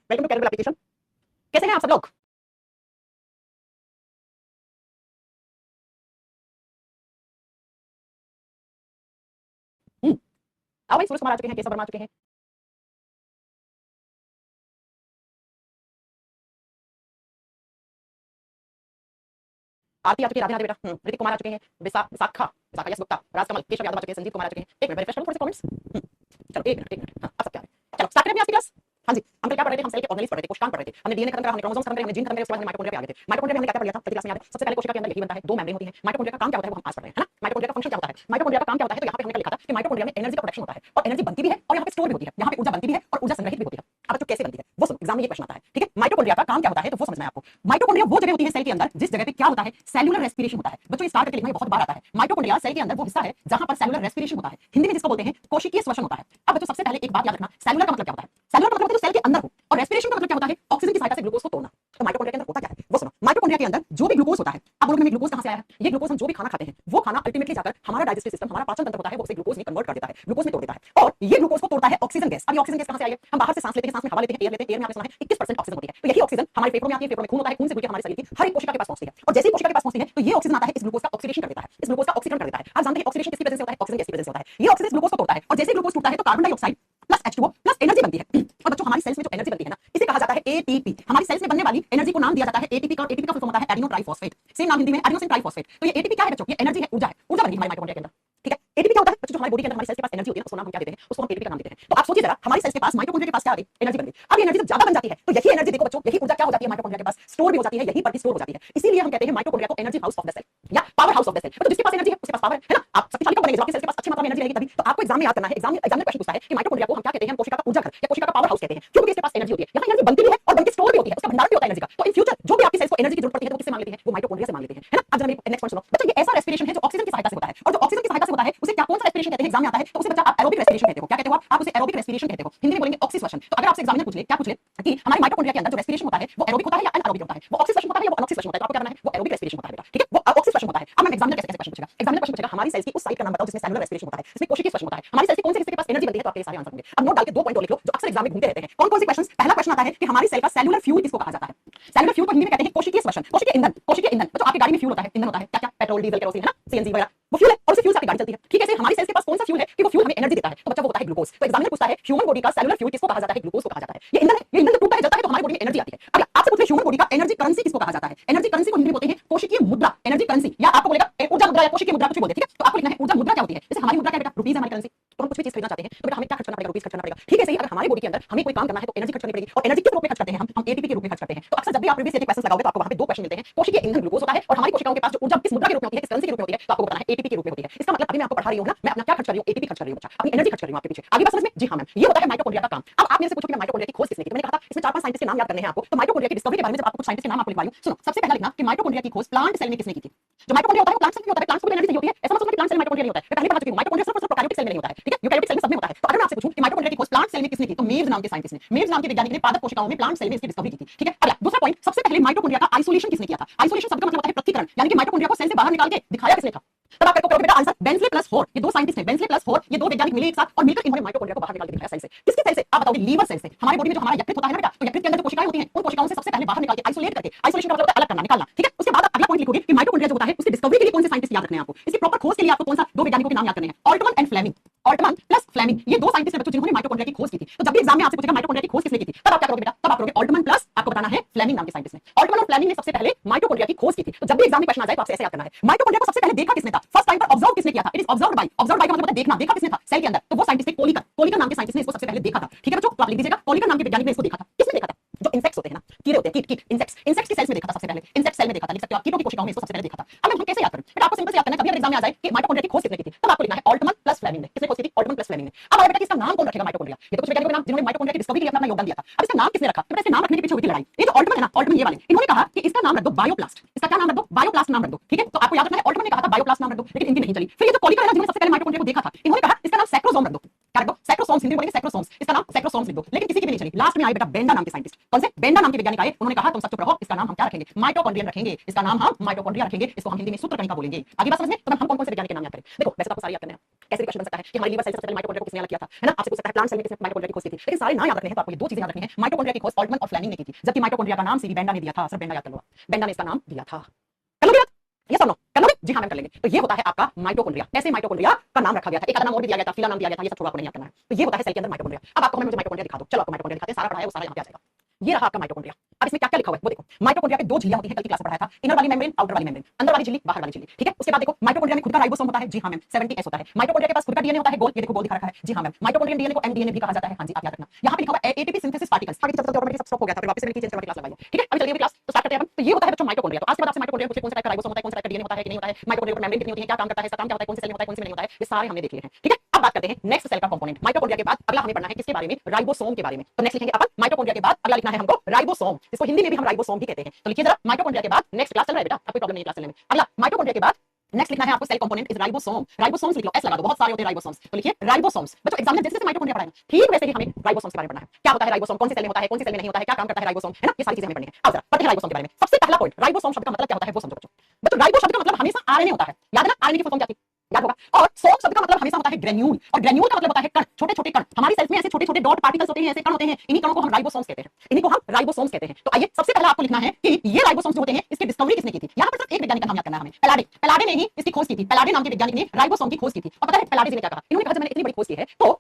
Welcome to calculus application. कैसे हैं आप सब लोग? आओ भाई, सूरज कुमार आ चुके हैं, केशव वर्मा आ चुके हैं, आरती आ चुकी है, राधे राधे बेटा, ऋतिक कुमार आ चुके हैं, विशाखा विशाखा यस गुप्ता, राजकमल, केशव यादव आ चुके हैं, संजीव कुमार आ चुके हैं। एक मिनट रिफ्रेश करो थोड़े से कमेंट्स। चलो एक मिनट हाँ, अब सब क्या है? चलो स्टार्ट करें अपनी आज की क्लास। हाँ जी, हम क्या पढ़ रहे थे? हम सेल के ऑर्गेनेल्स पढ़ रहे थे, कोशिकाएं पढ़ रहे थे। हमने डीएनए खत्म करा, हमने क्रोमोसोम्स खत्म करे, हमने जीन खत्म करे, उसके बाद हमने माइटोकॉन्ड्रिया पे आ गए थे। माइटोकॉन्ड्रिया में हमने क्या पढ़ लिया था? पिछली क्लास में याद है? सबसे पहले कोशिका के अंदर यही बनता है, दो मेम्ब्रेन होती हैं। माइटोकॉन्ड्रिया का काम क्या होता है वो हम आज पढ़ रहे हैं, है ना? माइटोकॉन्ड्रिया का फंक्शन क्या होता है? माइटोकॉन्ड्रिया का काम क्या होता है? तो यहाँ पे हमने कल लिखा था कि माइटोकॉन्ड्रिया में एनर्जी का प्रोडक्शन होता है और एनर्जी बनती भी है और यहाँ पे स्टोर भी होती है। यहाँ पे ऊर्जा बनती भी है और ऊर्जा संग्रहित भी होती है। अब बच्चों कैसे बनती है वो सुनो, एग्जाम में ये क्वेश्चन आता है, ठीक है? माइटोकॉन्ड्रिया का काम क्या होता है तो वो समझना है आपको। माइटोकॉन्ड्रिया वो जगह होती है सेल के अंदर जिस जगह पे क्या होता है? सेल्युलर रेस्पिरेशन होता है। बच्चों स्टार्ट करके लिखना, ये बहुत बार आता है। माइटोकॉन्ड्रिया सेल के अंदर वो हिस्सा है जहां पर सेल्युलर रेस्पिरेशन होता है, हिंदी में जिसको बोलते हैं कोशिकीय श्वसन होता है। अब बच्चों सबसे पहले एक बात याद रखना, सेल्युलर का मतलब क्या होता है? सेल्युलर का मतलब होता है जो सेल के अंदर हो, और रेस्पिरेशन का मतलब क्या होता है? ऑक्सीजन की सहायता से ग्लूकोज को तोड़ना। तो माइटोकॉन्ड्रिया के अंदर होता क्या है वो सुनो। माइटोकॉन्ड्रिया के अंदर जो भी ग्लूकोज होता है, अब बोलोगे ग्लूकोज कहां से आया है? ये ग्लूकोज हम जो भी खाना खाते हैं वो खाना अल्टीमेटली जाकर हमारा डाइजेस्टिव सिस्टम, हमारा पाचन तंत्र होता है, वो उसे ग्लूकोज में कन्वर्ट कर देता है, ग्लूकोज में तोड़ देता है। और ये ग्लूकोज को तोड़ता है ऑक्सीजन गैस। अब ये ऑक्सीजन गैस कहां से आई है? हम बाहर से सांस लेते हैं, सांस में हवा लेते हैं, एयर लेते हैं, एयर में आपने सुना है 21% ऑक्सीजन होती है। तो यही ऑक्सीजन हमारे फेफड़ों में आती है, फेफड़ों में खून होता है, खून से गुजर हमारे शरीर की हर एक कोशिका के पास पहुंचती है। और जैसे ही कोशिका के पास पहुंचती है तो ये ऑक्सीजन आता है, इस ग्लूकोज का ऑक्सीडेशन कर देता है, इस ग्लूकोज का ऑक्सीकरण कर देता है। आप जानते हैं ऑक्सीडेशन किसकी वजह से होता है? ऑक्सीजन गैस की वजह से होता है। ये ऑक्सीजन ग्लूकोज को तोड़ता है और जैसे ग्लूकोज टूटता है तो carbon dioxide plus H2O plus energy बनती है। और बच्चों हमारी सेल्स में जो एनर्जी बनती है ना, इसे कहा जाता है एटीपी। हमारी सेल्स में बनने वाली एनर्जी को नाम दिया जाता है एटीपी का। एटीपी का फुल फॉर्म होता है एडिनो ट्राइफॉस्फेट। सेम नाम हिंदी में एडिनोसिन ट्राइफॉस्फेट। तो ये एटीपी क्या है बच्चों? ये एनर्जी है, ऊर्जा है, ऊर्जा बनती है हमारे माइटोकॉन्ड्रिया के अंदर, ठीक है? एटीपी क्या होता है बच्चों? जो हमारी बॉडी के अंदर हमारी सेल्स के पास एनर्जी होती है ना, उसको नाम हम क्या देते हैं? उसको हम एटीपी का नाम देते हैं। तो आप सोचिए जरा, हमारी सेल्स के पास माइटोकॉन्ड्रिया के पास क्या आ गई? एनर्जी बन गई। अब ये एनर्जी जब ज्यादा बन जाती है तो यही एनर्जी देखो बच्चों, यही ऊर्जा क्या हो जाती है? माइटोकॉन्ड्रिया के पास स्टोर भी हो जाती है, यही पर भी स्टोर हो जाती है। इसीलिए हम कहते हैं माइटोकॉन्ड्रिया को energy house of the cell या powerhouse of the cell. तो जिसके पास एनर्जी है उसके पास पावर है ना। आप शक्तिशाली कब बनेंगे? जब आपकी सेल्स के पास अच्छी मात्रा में एनर्जी रहेगी तभी। तो आपको एग्जाम में याद करना है, एग्जाम में क्वेश्चन पूछता है कि माइटोकॉन्ड्रिया को हम क्या कहते हैं? हम कोशिका का ऊर्जा घर या कोशिका का पावर हाउस कहते हैं, क्योंकि इसके पास एनर्जी होती है। यहाँ एनर्जी बनती भी है और बनके स्टोर भी होती है, उसका भंडार भी होता है एनर्जी का। तो इन फ्यूचर जो भी आपकी सेल्स को एनर्जी की जरूरत पड़ती है तो वो किससे मांग लेती है? वो माइटोकॉन्ड्रिया से मांग लेती है ना। अब जरा नेक्स्ट पॉइंट सुनो बच्चों, ये ऐसा रेस्पिरेशन है जो ऑक्सीजन की सहायता से होता है, और जो ऑक्सीजन की सहायता से होता है उसे क्या, कौन सा रेस्पिरेशन कहते हैं? एग्जाम में आता है तो उसे बच्चा आप एरोबिक रेस्पिरेशन कहते हो। क्या कहते हो आप उसे? एरोबिक रेस्पिरेशन कहते हो। हिंदी में बोलेंगे ऑक्सीश्वसन। तो अगर आपसे एग्जामिनर पूछ ले, क्या पूछ ले कि हमारे माइटोकॉन्ड्रिया के अंदर जो रेस्पिरेशन होता है वो एरोबिक होता है या अनएरोबिक होता है? वो ऑक्सीश्वसन होता है या वो अनऑक्सीश्वसन होता है? तो आपको क्या करना है? वो एरोबिक रेस्पिरेशन होता है बेटा, ठीक है? वो ऑक्सीश्वसन होता है। अब मैं एग्जामिनर कैसे क्वेश्चन पूछेगा? एग्जामिनर क्वेश्चन पूछेगा हमारी सेल्स की उस साइट का नाम बताओ जिसमें सेलुलर रेस्पिरेशन होता है, जिसमें कोशिकीय श्वसन होता है। हमारी सेल्स की कौन से हिस्से के पास एनर्जी बनती है? तो आपके सारे आंसर होंगे। अब नोट डाल के दो पॉइंट और लिख लो जो अक्सर एग्जाम में घूमते रहते हैं। कौन कौन से क्वेश्चंस? पहला क्वेश्चन आता है कि हमारी सेल का सेलुलर फ्यूल किसको कहा जाता है? सेलुलर फ्यूल को हिंदी में कहते हैं कोशिकीय श्वसन, कोशिकीय ईंधन, कोशिकीय ईंधन। तो आपकी गाड़ी में फ्यूल होता है, ईंधन होता है, क्या क्या? पेट्रोल, डीजल, केरोसिन, है ना, सीएनजी वगैरह, वो फ्यूल है और उस फ्यूल से आपकी गाड़ी चलती है, ठीक है? हमारी सेल्स के पास कौन सा फ्यूल है कि वो फ्यूल हमें एनर्जी देता है? तो बच्चा वो होता है ग्लूकोज। तो एग्जामिनर पूछता है ह्यूमन बॉडी का सेलुलर फ्यूल किसको कहा जाता है? ग्लूकोज को कहा जाता है। ये ईंधन है, ये ईंधन जब टूटता है, जलता है तो हमारी बॉडी में एनर्जी आती है। अब आपसे पूछे ह्यूमन बॉडी का एनर्जी करेंसी किसको कहा जाता है? एनर्जी करेंसी को हिंदी में बोलते हैं कोशिकीय मुद्रा, एनर्जी करेंसी, या आपको बोलेगा ऊर्जा मुद्रा या कोशिकीय मुद्रा, कुछ भी बोलते हैं, ठीक है? तो आपको लिखना है ऊर्जा मुद्रा क्या होती है। जैसे हमारी मुद्रा क्या है बेटा? रुपीस है हमारी करेंसी। तो हम कुछ भी चीज खरीदना चाहते हैं तो बेटा हमें क्या खर्च करना पड़ेगा? रुपीस खर्च करना पड़ेगा, ठीक है? सही। अगर हमारी बॉडी के अंदर हमें कोई काम करना है तो एनर्जी खर्च करनी पड़ेगी, और एनर्जी किस रूप में खर्च करते हैं? हम एटीपी के रूप में खर्च करते हैं। तो अक्सर जब भी आप प्रीवियस ईयर के क्वेश्चंस लगाओगे तो आपको वहां पे दो क्वेश्चन मिलते हैं। कोशिकीय ईंधन ग्लूकोज होता है और हमारी कोशिकाओं के पास जो ऊर्जा किस मुद्रा के रूप में होती है, किस करेंसी के रूप में होती है, तो आपको बताना है एटीपी के रूप में होती है। इसका मतलब अभी मैं आपको पढ़ा रही हूं ना, मैं अपना क्या खर्च कर रही हूं? एटीपी खर्च कर रही हूं बच्चा, अपनी एनर्जी खर्च कर रही हूं आपके पीछे। आगे बात समझ में? जी हां मैम, ये होता है माइटोकॉन्ड्रिया का काम। अब आप मेरे से पूछोगे माइटोकॉन्ड्रिया की खोज किसने की? तो मैंने कहा था इसमें चार पांच साइंटिस्ट के नाम याद करने हैं आपको। तो माइटोकॉन्ड्रिया की डिस्कवरी के बारे में जब आपको कुछ साइंटिस्ट के नाम आपको लिखवाई हूं, सुनो सबसे पहला लिखना कि माइटोकॉन्ड्रिया की खोज प्लांट सेल में किसने की थी? जो माइटोकॉन्ड्रिया होता है वो प्लांट सेल में होता है, प्लांट्स को भी एनर्जी चाहिए होती है। ऐसा मत सोचो कि प्लांट सेल माइटोकॉन्ड्रिया नहीं होता है, मैं पहले बता चुकी हूं। माइटोकॉन्ड्रिया सिर्फ प्रोकैरियोटिक सेल में नहीं होता है, ठीक है? यूकैरियोटिक सेल में सब में होता है। तो अगर मैं आपसे पूछूं कि माइटोकॉन्ड्रिया की खोज प्लांट सेल में किसने की, तो मेव्स नाम के साइंटिस्ट ने, मेव्स नाम के वैज्ञानिक ने पादप कोशिकाओं में, प्लांट सेल में इसकी डिस्कवरी की थी, ठीक है? अगला दूसरा पॉइंट, सबसे पहले माइटोकॉन्ड्रिया का आइसोलेशन किसने किया था? आइसोलेशन शब्द का मतलब होता है पृथक्करण, यानी कि माइटोकॉन्ड्रिया को सेल से बाहर निकाल के दिखाया किसने था? तब आप करोगे बेटा आंसर बेंजले प्लस होर। ये दो साइंटिस्ट हैं, बेंजले प्लस होर, ये दो वैज्ञानिक मिले एक साथ और मिलकर इन्होंने माइटोकॉन्ड्रिया को बाहर निकाल के दिखाया सेल से। किसकी सेल से? आप बताओगे लीवर सेल से। हमारी बॉडी में जो हमारा यकृत होता है ना बेटा, तो यकृत के अंदर जो कोशिकाएं होती हैं उन कोशिकाओं से सबसे पहले बाहर निकाल के आइसोलेट करके, आइसोलेशन का मतलब होता है अलग करना, निकालना, ठीक है? उसके बाद अगला पॉइंट लिखोगे कि माइटोकॉन्ड्रिया जो होता है उसकी डिस्कवरी के लिए कौन से साइंटिस्ट याद रखने हैं आपको। इसकी प्रॉपर खोज के लिए आपको कौन सा दो वैज्ञानिकों के नाम याद करने हैं? Altmann and Fleming. Altmann plus Fleming, ये दो साइंटिस्ट हैं बच्चों जिन्होंने माइटोकॉन्ड्रिया की खोज की थी। तो जब भी एग्जाम में आपसे पूछेगा माइटोकॉन्ड्रिया की खोज किसने की थी, तब आप क्या करोगे बेटा? तब आप करोगे ऑल्टमन प्लस आपको बताना है फ्लेमिंग नाम के साइंटिस्ट ने। ऑल्टमन और फ्लेमिंग ने सबसे पहले माइटोकॉन्ड्रिया की खोज की थी। तो जब भी एग्जाम में क्वेश्चन आ जाए तो आपसे ऐसे याद करना है माइटोकॉन्ड्रिया को सबसे पहले देखा किसने था? फर्स्ट टाइम पर ऑब्जर्व किसने किया था? It is observed bye. Observed bye का मतलब होता है देखना, देखा किसने था सेल के अंदर? तो वो साइंटिस्ट थे कोलिकर। कोलिकर नाम के साइंटिस्ट ने इसको सबसे पहले देखा था, ठीक है बच्चों? तो आप लिख दीजिएगा कोलिकर नाम के वैज्ञानिक ने इसको देखा था। किसने देखा था? जो इंसेक्ट्स होते हैं ना, कीड़े होते हैं, कीट इंसेक्ट्स, इंसेक्ट्स की सेल्स में देखा था सबसे पहले, इंसेक्ट सेल में देखा था। लिख सकते हो आप कीटों की कोशिकाओं में इसको सबसे पहले देखा था। अब हम कैसे याद करें बेटा? आपको सिंपल से याद करना है, कभी अगर एग्जाम में आ जाए कि माइटोकॉन्ड्रिया की खोज किसने की थी, तब आपको लिखना है ऑल्टमन प्लस फ्लेमिंग ने। किसने खोज की थी? ऑल्टमन प्लस फ्लेमिंग ने। अब आया बेटा कि इसका नाम कौन रखेगा माइटोकॉन्ड्रिया? ये तो कुछ वैज्ञानिकों के नाम जिन्होंने माइटोकॉन्ड्रिया की डिस्कवरी के लिए अपना योगदान दिया था। अब इसका नाम किसने रखा? तो इसके नाम रखने के पीछे हुई थी लड़ाई। ये जो ऑल्टमन है ना, ऑल्टमन ये वाले, इन्होंने कहा कि इसका नाम रख दो बायोप्लास्ट। इसका क्या नाम रख दो? बायोप्लास्ट नाम रख दो, ठीक है? तो आपको याद रखना है ऑल्टमन ने कहा था बायोप्लास्ट नाम रख दो, लेकिन इनकी नहीं चली। फिर ये जो कोलिकर है ना, जिन्होंने सबसे पहले माइटोकॉन्ड्रिया को देखा था, इन्होंने कहा इसका नाम सैक्रोसोम रख दो। क्या रख दो? सैक्रोसोम्स, हिंदी में बोलेंगे सैक्रोसोम्स। इसका नाम सैक्रोसोम्स लिख दो, लेकिन किसी की भी नहीं चली। लास्ट में आए बेटा बेंडा नाम के साइंटिस्ट। कौन से? बेंडा नाम के वैज्ञानिक आए, उन्होंने कहा तुम सब चुप रहो, इसका नाम हम क्या रखेंगे? माइटोकॉन्ड्रियन रखेंगे। इसका नाम हम माइटोकॉन्ड्रिया रखेंगे, इसको हम हिंदी में सूत्रकणिका बोलेंगे। आगे बात समझ में? तो हम कौन कौन से वैज्ञानिक के नाम याद करें? देखो वैसे तो आपको सारे याद करने हैं, कैसे भी क्वेश्चन बन सकता है कि हमारे लीवर सेल से सबसे पहले माइटोकॉन्ड्रिया को किसने अलग किया था, है ना? आपसे पूछ सकता है प्लांट सेल में किसने माइटोकॉन्ड्रिया की खोज की थी। लेकिन सारे ना याद रखने हैं तो आपको ये दो चीजें याद रखनी है। माइटोकॉन्ड्रिया की खोज ऑल्टमन और फ्लेमिंग ने की थी, जबकि माइटोकॉन्ड्रिया का नाम सीवी बेंडा ने दिया था। सर बेंडा याद कर लो, बेंडा ने इसका नाम दिया था। कर लोगे याद? यस और नो? कर लोगे? जी हाँ मैम कर लेंगे। तो ये होता है आपका माइटोकॉन्ड्रिया। ऐसे माइटोकॉन्ड्रिया का नाम रखा गया था, एक आधा नाम और भी दिया गया था, फिला नाम दिया गया था, ये सब छोड़ा आपको नहीं याद करना है। तो ये होता है सेल के अंदर माइटोकॉन्ड्रिया। अब आपको मुझे माइटोकॉन्ड्रिया दिखा दो, चलो आपको माइटोकॉन्ड्रिया दिखाते हैं, सारा पढ़ाया वो सारा यहाँ पे आ जाएगा। ये रहा आपका माइटोकॉन्ड्रिया। अब इसमें क्या क्या लिखा हुआ है वो देखो। माइटोकॉन्ड्रिया के दो झिल्लियां होती हैं, कल की क्लास में पढ़ाया था, इनर वाली मेम्ब्रेन, आउटर वाली मेम्ब्रेन, अंदर वाली झिल्ली, बाहर वाली झिल्ली, ठीक है। उसके बाद देखो माइटोकॉन्ड्रिया में खुद का राइबोसोम होता है, जी हां मैम 70S होता है। माइटोकॉन्ड्रिया के पास खुद का डीएनए होता है, गोल, ये देखो गोल दिखा रखा है, जी हां मैम। माइटोकॉन्ड्रियन डीएनए को एमडीएनए भी कहा जाता है, हां जी आप याद रखना। यहां पे लिखा हुआ है एटीपी सिंथेसिस पार्टिकल्स। आगे चलते ऑटोमेटिक सब स्टॉप हो गया था, फिर वापस से मैंने की चेंज करके क्लास लगाई है, ठीक है। अभी चलिए क्लास तो स्टार्ट करते हैं अपन। तो ये होता है बच्चों माइटोकॉन्ड्रिया। तो आज के बाद आपसे माइटोकॉन्ड्रिया पूछे कौन सा टाइप का राइबोसोम होता है, कौन सा टाइप का डीएनए होता है कि नहीं होता है, माइटोकॉन्ड्रिया में मेम्ब्रेन कितनी होती है, क्या काम करता है, इसका काम क्या होता है, कौन से सेल में होता है, कौन से में नहीं होता है, ये सारे हमने देख लिए हैं, ठीक है। अब बात करते हैं नेक्स्ट सेल का कंपोनेंट। माइटोकॉन्ड्रिया के बाद अगला हमें पढ़ना है किसके बारे में, राइबोसोम के बारे में। तो नेक्स्ट लिखेंगे अपन माइटोकॉन्ड्रिया के बाद अगला लिखना है हमको राइबोसोम, जिसको हिंदी में भी हम राइबोसोम भी कहते हैं। तो लिखिए जरा माइटोकॉन्ड्रिया के बाद नेक्स्ट क्लास चल रहा है बेटा, कोई प्रॉब्लम नहीं है क्लास चलने में। अगला माइटोकॉन्ड्रिया के बाद नेक्स्ट लिखना है आपको cell component is ribosome. Ribosomes लिख लो, एस लगा दो, बहुत सारे होते हैं राइबोसोम्स। तो लिखिए राइबोसोम्स। बच्चों एग्जाम में जैसे जैसे माइटोकॉन्ड्रिया पढ़ाएंगे ठीक वैसे ही हमें राइबोसोम्स के बारे में पढ़ना है। क्या होता है राइबोसोम, कौन से सेल में होता है, कौन से सेल में नहीं होता है, क्या काम करता है राइबोसोम, है ना, ये सारी चीजें हमें पढ़नी है। अब जरा पढ़ते हैं राइबोसोम के बारे में। सबसे पहला पॉइंट, राइबोसोम शब्द का मतलब क्या होता है वो समझो बच्चों। बच्चों राइबो शब्द का मतलब हमेशा आरएनए होता है, याद है ना, आरएनए की फुल फॉर्म क्या थी, याद होगा। और सोम शब्द का मतलब हमेशा होता है ग्रेन्यूल, और ग्रेन्यूल का मतलब होता है कण, छोटे छोटे कण। हमारी सेल्स में ऐसे छोटे छोटे डॉट पार्टिकल्स होते हैं, ऐसे कण होते हैं, इन्हीं कणों को हम राइबोसोम्स कहते हैं, इन्हीं को हम राइबोसोम्स कहते हैं। तो आइए सबसे पहले आपको लिखना है कि ये राइबोसोम्स जो होते हैं इसकी डिस्कवरी किसने की थी। यहाँ पर सिर्फ एक वैज्ञानिक का नाम याद करना है हमें, पेलाडे। पेलाडे ने ही इसकी खोज की थी, पेलाडे नाम के वैज्ञानिक ने राइबोसोम की खोज की थी। और पता है पेलाडे जी ने क्या कहा, इन्होंने कहा जब मैंने इतनी बड़ी खोज की है तो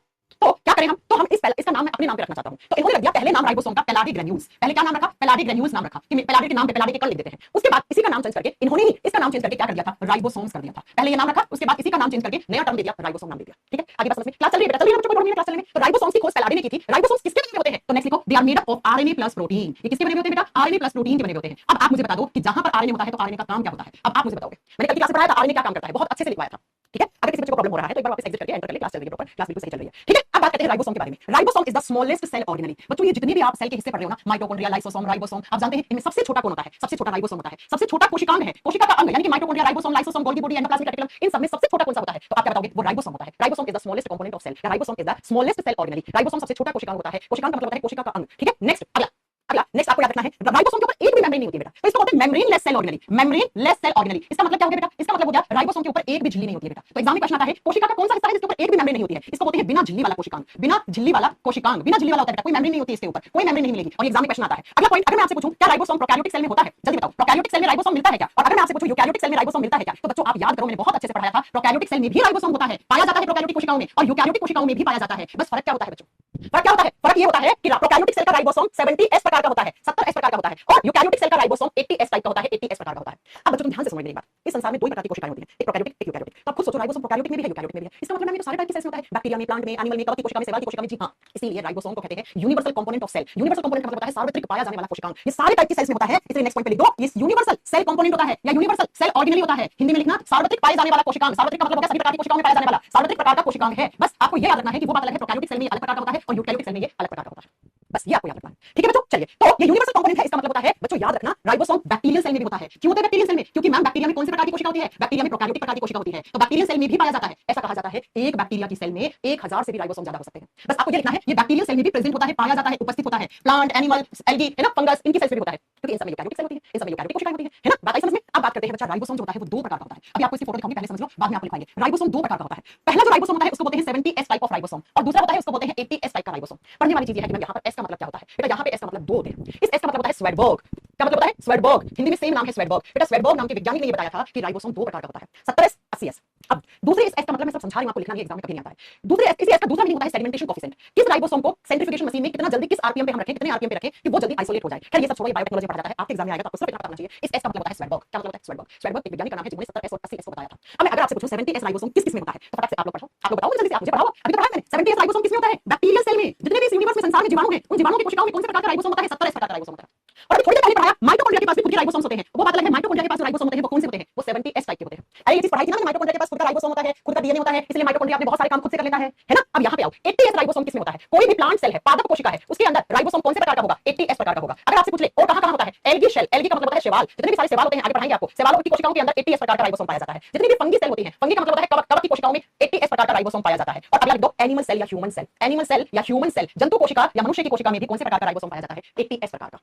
क्या करें हम, तो हम इसका नाम मैं अपने नाम पे रखना चाहता हूं। तो इन्होंने रख दिया पहले नाम राइबोसोम का पेलाडे ग्रेन्यूल्स। पहले क्या नाम रखा, पेलाडे ग्रेन्यूल्स नाम रखा कि पेलाडे के नाम पे पेलाडे के कण लिख देते हैं। उसके बाद इसी का नाम चेंज करके इन्होंने ही इसका नाम चेंज करके क्या कर दिया था, राइबोसोम्स कर दिया था। पहले ये नाम रखा, उसके बाद इसी का नाम चेंज करके नया टर्म दे दिया, राइबोसोम नाम दे दिया, ठीक है। आगे बस समझ में क्लास चल रही है बेटा, चल रही है बच्चों, कोई प्रॉब्लम नहीं है क्लास चलने में। तो राइबोसोम्स की खोज पेलाडे ने की थी। राइबोसोम्स किसके बने होते हैं, तो नेक्स्ट लिखो they are made up of RNA plus protein. ये किसके बने होते हैं बेटा, आरएनए प्लस प्रोटीन के बने होते हैं। अब आप मुझे बता दो कि जहां पर आरएनए होता है तो आरएनए का काम क्या होता है। अब आप मुझे बताओगे, मैंने कल की क्लास में पढ़ाया था आरएनए क्या काम करता है, बहुत अच्छे से लिखवाया था, ठीक है। अगर किसी बच्चे को प्रॉब्लम हो रहा है तो एक बार वापस एग्जिट करके एंटर कर ले, क्लास चल रही है प्रॉपर, क्लास बिल्कुल सही चल रही है, ठीक है। अब बात करते हैं राइबोसोम के बारे में। Ribosome is the smallest cell organelle. बच्चों ये जितने भी आप सेल के हिस्से पढ़ रहे हो ना, माइटोकॉन्ड्रिया, लाइसोसोम, राइबोसोम, आप जानते हैं इनमें सबसे छोटा कौन होता है, सबसे छोटा राइबोसोम होता है। सबसे छोटा कोशिकांग है, कोशिका का अंग, यानी कि mitochondria, ribosome, lysosome, Golgi body, endoplasmic reticulum, इन सब में सबसे छोटा कौन सा होता है, तो आप क्या बताओगे, वो राइबोसोम होता है। Ribosome is the smallest component of cell, ribosome is the smallest cell organelle. Ribosome सबसे छोटा कोशिकांग होता है, कोशिकांग का मतलब होता है कोशिका का अंग, ठीक है। नेक्स्ट अगला अगला नेक्स्ट आपको याद रखना है, राइबोसोम के ऊपर एक भी मेम्ब्रेन नहीं होती है बेटा, तो इसको बोलते हैं membraneless cell organelle. Membraneless cell organelle इसका मतलब क्या हो गया बेटा, इसका मतलब हो गया राइबोसोम के ऊपर एक भी झिल्ली नहीं होती है बेटा। तो एग्जाम में क्वेश्चन आता है कोशिका का कौन सा हिस्सा है जिसके ऊपर एक भी मेम्ब्रेन नहीं होती है, इसको बोलते हैं बिना झिल्ली वाला कोशिकांग। बिना झिल्ली वाला कोशिकांग, बिना झिल्ली वाला होता है बेटा, कोई मेम्ब्रेन नहीं होती है इसके ऊपर, कोई मेम्ब्रेन नहीं मिलेगी, और एग्जाम में क्वेश्चन आता है। अगला पॉइंट, अगर मैं आपसे पूछूं क्या राइबोसोम प्रोकैरियोटिक सेल में होता है, जल्दी बताओ, प्रोकैरियोटिक सेल में राइबोसोम मिलता है क्या। और अगर मैं आपसे पूछूं यूकैरियोटिक सेल में राइबोसोम मिलता है क्या, तो बच्चों आप याद करो मैंने बहुत अच्छे से पढ़ाया था, प्रोकैरियोटिक सेल में भी राइबोसोम होता है, पाया जाता है प्रोकैरियोटिक कोशिकाओं में, और यूकैरियोटिक कोशिकाओं में भी पाया जाता है। बस फर्क क्या होता है बच्चों, फर्क क्या होता है, फर्क ये होता है कि प्रोकैरियोटिक सेल का राइबोसोम 70S प्रकार का होता है, 70S प्रकार का होता है, और यूकैरियोटिक सेल का राइबोसोम 80S टाइप का होता है, 80S प्रकार का होता है। अब बच्चों तुम ध्यान से समझ मेरी बात, इस संसार में दो ही प्रकार की कोशिकाएं होती हैं, एक प्रोकैरियोटिक एक यूकैरियोटिक। तो आप खुद सोचो राइबोसोम प्रोकैरियोटिक में भी है यूकैरियोटिक में भी है, इसका मतलब है तो सारे टाइप के सेल्स में होता है, बैक्टीरिया में, प्लांट में, एनिमल में, कवक की कोशिका में, शैवाल की कोशिका में, जी हां। इसीलिए राइबोसोम को कहते हैं universal component of cell. Universal component का मतलब होता है सार्वत्रिक पाया जाने वाला कोशिकांग। ये सारे टाइप के सेल्स में होता है, इसलिए नेक्स्ट पॉइंट पे लिख दो, ये यूनिवर्सल सेल कंपोनेंट होता है या यूनिवर्सल सेल ऑर्गेनली होता है। हिंदी में लिखना सार्वत्रिक पाए जाने वाला कोशिकांग। सार्वत्रिक का मतलब होता है सभी प्रकार की कोशिकाओं में पाया जाने वाला सार्वत्रिक प्रकार का कोशिकांग है। बस आपको ये याद रखना है कि वो बात अलग है, प्रोकैरियोटिक सेल में अलग प्रकार का होता है और यूकैरियोटिक सेल में ये अलग प्रकार का होता है। बस ये आपको याद रखना है, ठीक है बच्चों। चलिए तो ये यूनिवर्सल कंपोनेंट है, इसका मतलब होता है बच्चों याद रखना राइबोसोम बैक्टीरियल सेल में भी होता है। क्यों होता है बैक्टीरियल सेल में, क्योंकि मैम बैक्टीरिया में कौन से प्रकार की कोशिका होती है, बैक्टीरिया में प्रोकैरियोटिक प्रकार की कोशिका होती है, तो बैक्टीरियल सेल में भी पाया जाता है। ऐसा कहा जाता है एक बैक्टीरिया की सेल में 1000 से भी राइबोसोम ज्यादा हो सकते हैं। बस आपको ये लिखना है ये बैक्टीरियल सेल में भी प्रेजेंट होता है, पाया जाता है, उपस्थित होता है। प्लांट, एनिमल, एल्गी, है ना, फंगस, इनकी सेल्स में भी होता है, क्योंकि इन सब में यूकैरियोटिक सेल होती है, इन सब में यूकैरियोटिक कोशिकाएं होती है ना। बात आई समझ में। अब बात करते हैं बच्चा राइबोसोम जो होता है वो दो प्रकार का होता है। अभी आपको इसकी फोटो दिखाऊंगी, पहले समझ लो बाद में आपको लिखाएंगे। राइबोसोम दो प्रकार का होता है। पहला जो राइबोसोम होता है उसको बोलते हैं 70S टाइप ऑफ राइबोसोम, और दूसरा होता है उसको बोलते हैं 80S टाइप का राइबोसोम। पढ़ने वाली चीज है कि मैं यहाँ पर S का मतलब क्या होता है बेटा, यहाँ पे S का मतलब दो होते हैं। इस S का मतलब होता है स्वेडबर्ग। क्या मतलब होता है, स्वेडबर्ग। हिंदी में सेम नाम है स्वेडबर्ग बेटा। स्वेडबर्ग नाम के वैज्ञानिक ने ये बताया था कि राइबोसोम दो प्रकार का होता है, 70S 80S। अब दूसरे इस S का मतलब मैं सब समझा रही हूं, आपको लिखना नहीं, एग्जाम में कभी नहीं आता है। दूसरे इसी S का दूसरा मीनिंग होता है सेडिमेंटेशन कोएफिशिएंट। किस राइबोसोम को सेंट्रीफ्यूगेशन मशीन में कितना जल्दी किस आरपीएम पे हम रखें, कितने आरपीएम पे रखें कि वो जल्दी आइसोलेट हो जाए। खैर ये सब छोड़ो, ये बायोटेक्नोलॉजी पढ़ा जाता है, आपके एग्जाम में आएगा तो आपको सिर्फ इतना पता होना चाहिए। इस S का मतलब होता है स्वेडबर्ग। क्या मतलब होता है स्वेडबर्ग, स्वेडबर्ग एक वैज्ञानिक का नाम है जिसने 70S और 80S को बताया था। अब मैं अगर आपसे पूछूं 70S राइबोसोम किस किस में होता है, तो फटाक से आप लोग पढ़ो, आप लोग बताओ जल्दी से, आप मुझे पढ़ाओ, अभी तो पढ़ाया मैंने। 70S राइबोसोम किस में होता है, बैक्टीरियल सेल में। जितने भी इस यूनिवर्स में संसार में जीवाणु हैं उन जीवाणुओं की कोशिकाओं में कौन से प्रकार का राइबोसोम होता है, 70S प्रकार का राइबोसोम होता है। और अभी थोड़ी देर पहले पढ़ाया माइटोकॉन्ड्रिया के पास भी खुद के राइबोसोम्स होते हैं, वो बात अलग है। माइटोकॉन्ड्रिया के पास जो राइबोसोम होते हैं वो कौन से होते हैं, वो 70S टाइप के होते हैं। अरे ये चीज पढ़ाई थी ना, माइटोकॉन्ड्रिया के पास खुद का राइबोसोम होता है, खुद का डीएनए होता है, इसलिए माइटोकॉन्ड्रिया अपने बहुत सारे काम खुद से कर लेता है ना। अब यहाँ पे आओ, 80S राइबोसोम किसमें होता है, कोई भी प्लांट सेल है, पादप कोशिका है, उसके अंदर राइबोसोम कौन से प्रकार का होगा, 80S प्रकार का होगा। अगर आपसे पूछ ले और कहां-कहां होता है, एल्गी शेल, एल्गी का मतलब होता है शैवाल, जितने भी सारे शैवाल होते हैं आगे पढ़ाएंगे आपको, शैवालों की कोशिकाओं के अंदर 80S प्रकार का राइबोसोम पाया जाता है। जितनी भी फंगी सेल होती हैं, फंगी का मतलब होता है कवक, कवक की कोशिकाओं में 80S प्रकार का राइबोसोम पाया जाता है। और अगला लिख दो एनिमल सेल या ह्यूमन सेल, एनिमल सेल या ह्यूमन सेल, जंतु कोशिका या मनुष्य की कोशिका में भी कौन से प्रकार का राइबोसोम पाया जाता है, 80S प्रकार का,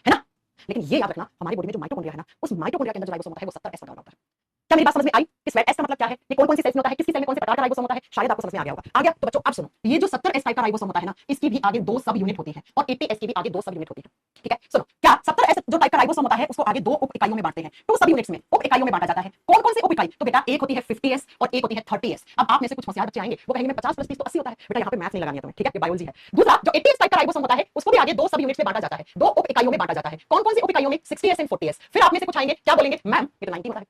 है ना। लेकिन ये याद रखना हमारी बॉडी में जो माइटोकॉन्ड्रिया है ना, उस माइटोकॉन्ड्रिया के अंदर जो राइबोसोम होता है वो 70S प्रकार का होता है। क्या मेरी बात समझ में आई कि स्वेट एस का मतलब क्या है, ये कौन कौन सी सेल्स में होता है, किसी सेल में कौन से प्रकार का राइबोसोम होता है, शायद आपको समझ में आ गया होगा। आ गया? तो बच्चों अब सुनो, ये जो 70S टाइप का राइबोसोम होता है ना, इसकी भी आगे 2 सब यूनिट होती है और 80S की भी आगे 2 सब यूनिट होती है। ठीक है, सुनो, क्या 70S जो टाइप का राइबोसोम होता है उसको आगे 2 उप इकाइयों में बांटते हैं, 2 सब यूनिट्स में उप इकाइयों में बांटा जाता है। कौन कौन सी उप इकाई? तो बेटा एक होती है 50S और एक होती है 30S। अब आप में से कुछ होशियार बच्चे आएंगे, वो कहेंगे मैं 50 + 30 तो 80 होता है। बेटा यहाँ पे मैथ नहीं लगानी है तुम्हें, ठीक है, ये बायोलॉजी है। दूसरा जो 80S टाइप का राइबोसोम होता है उसको भी आगे 2 सब यूनिट्स में बांटा जाता है, 2 उप इकाइयों में बांटा जाता है। कौन कौन सी उप इकाइयों में? 60S and 40S। फिर आप में से कुछ आएंगे, क्या बोलेंगे, मैम ये तो 90 होता है,